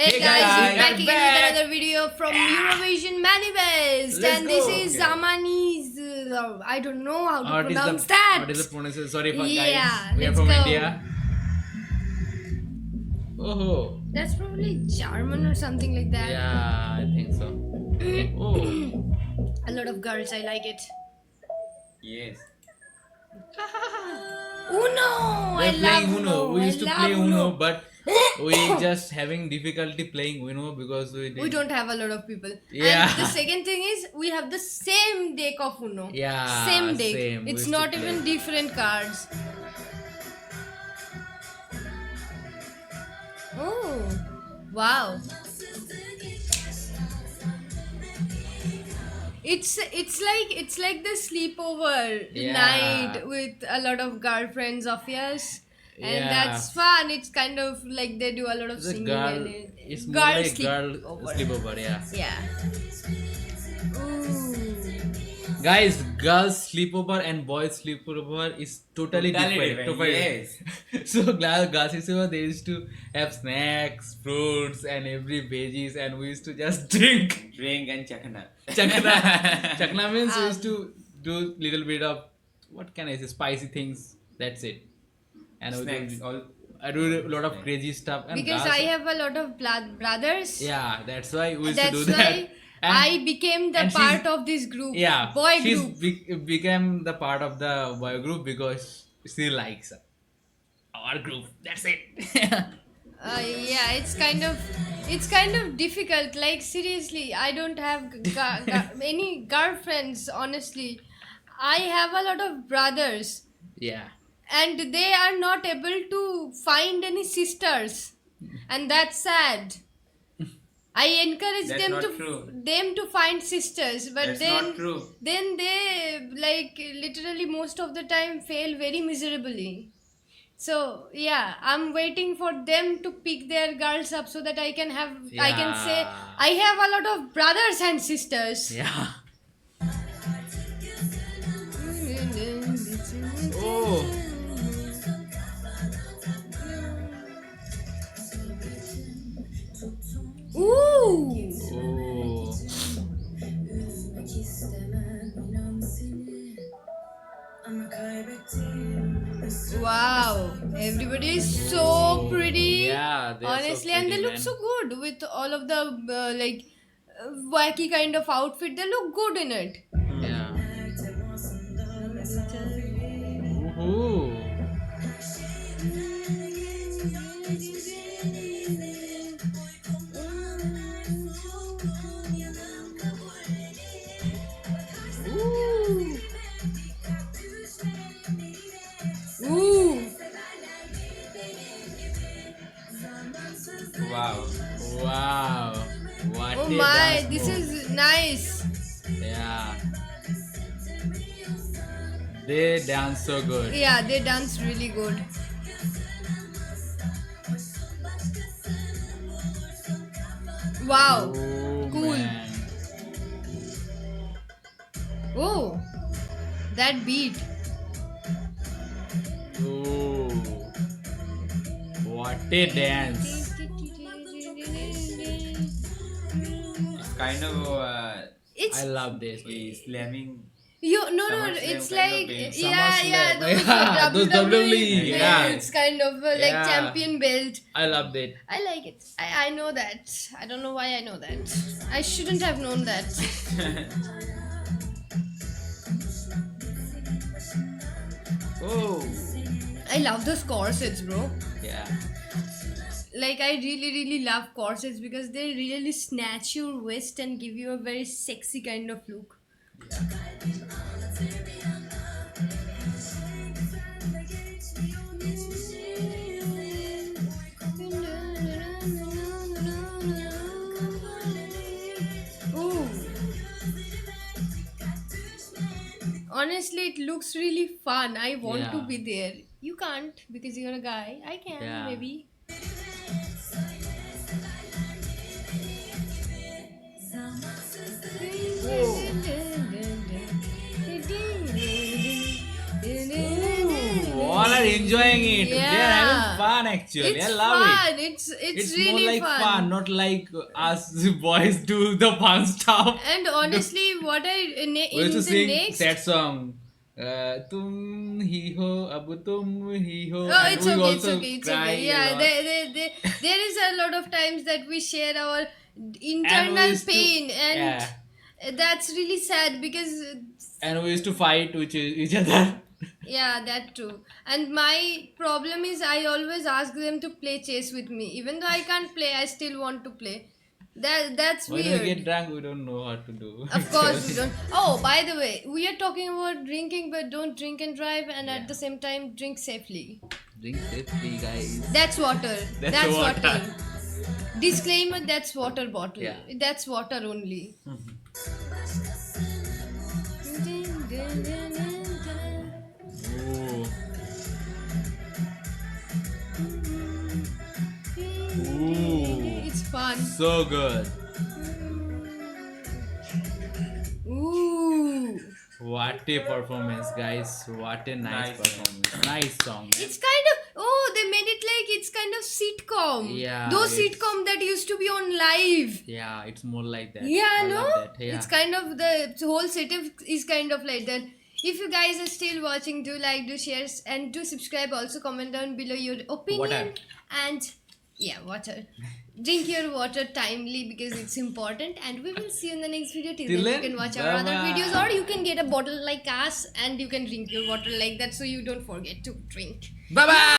Hey guys, we're back again with another video from Eurovision Manifest, Let's and this go. is Zamani's. I don't know how to What is pronounce the that. what is the pronunciation? Sorry for Yeah, guys. We are let's from go. India. Oh, That's probably German or something like that. yeah, I think so. Oh, A lot of girls, I like it. yes. Uno! I We're love playing Uno. We used to play Uno, but we just having difficulty playing Uno because We don't have a lot of people. Yeah. And the second thing is, we have the same deck of Uno. Yeah, Same deck. same. We It's used to not play. even different cards. Oh, wow. It's like the sleepover Yeah. night with a lot of girlfriends of yours. And Yeah. that's fun. It's kind of like they do a lot of It's a singing girl. and it. It's more Girl like girl sleepover. sleepover. Yeah. Yeah. Ooh. Guys, girls sleepover and boys sleepover is totally different. Yes. So girls sleepover, they used to have snacks, fruits, and every veggies, and we used to just drink. Drink and chakna. Chakna. Chakna means we used to do little bit of what can I say, spicy things. That's it. And Snacks. All. I do a lot of crazy stuff. And Because girls, I have a lot of brothers. yeah, that's why we used to do That's that. why And- I became the and part she's- of this group. Yeah, Boy she's group. became the part of the boy group because she likes our group. That's it. Yeah, it's kind of difficult. Like seriously, I don't have any girlfriends. Honestly, I have a lot of brothers, Yeah. and they are not able to find any sisters, and that's sad. I encourage That's them not to true. them to find sisters, but That's then not true. then they like literally most of the time fail very miserably. So yeah, I'm waiting for them to pick their girls up so that I can say Yeah. I have a lot of brothers and sisters. Yeah. Oh. Ooh. Oh. Wow, everybody is so pretty. Yeah, they are so Honestly, and they pretty, look man. so good with all of the wacky kind of outfit. They look good in it. Yeah. Ooh. Ooh, Wow. Wow. What oh a my, dance this move. is nice. Yeah. They dance so good. Yeah, they dance really good. Wow. Oh, Cool. man. Oh, that beat. Oh. What a dance. It's kind of It's I love this. slamming. no, Summer it's Slam kind like of thing. yeah, Summer Slam. those Yeah, those WWE WWE, yeah. belts, kind of like Yeah. champion belt. I love that. I like it. I know that. I don't know why I know that. I shouldn't have known that. Oh. I love those corsets, bro. Yeah. Like I really love corsets because they really snatch your waist and give you a very sexy kind of look. Ooh. Honestly, it looks really fun. I want to Yeah. be there. You can't because you're a guy. I can Yeah. maybe. All are enjoying it. They are having fun actually. It's I love fun. it. It's more really like fun. not like us boys do the fun stuff. And honestly, what I in We used to the sing next. sad song. Tum hi ho, abu tum hi ho. Oh, And it's we okay, it's also okay, it's cry okay. a Yeah, lot. there is a lot of times that we share our And we internal used to- pain, and yeah. that's really sad because, And we used to fight with each other. yeah, that too. And my problem is I always ask them to play chess with me, even though I can't play. I still want to play. That's When weird. we get drunk, we don't know what to do. Of course we don't. Oh, by the way, we are talking about drinking, but don't drink and drive, and at the same time drink safely. Drink safely, guys. That's water. That's water. water. Disclaimer: that's water bottle. Yeah. That's water only. Ooh. Ooh. It's fun. So good. Ooh. What a performance, guys. What a nice Nice performance. Nice song. It's kind of, oh, they made it like it's kind of sitcom. Yeah, Those it's- sitcom that used to be on live. Yeah, it's more like that. Yeah, I no? love that. Yeah. It's kind of the whole setup is kind of like that. If you guys are still watching, do like, do share, and do subscribe. Also, comment down below your opinion. Water. And yeah, water. Drink your water timely because it's important. And we will see you in the next video. Till Till then, you then, can watch our other bye-bye. videos, or you can get a bottle like us and you can drink your water like that, so you don't forget to drink. Bye bye.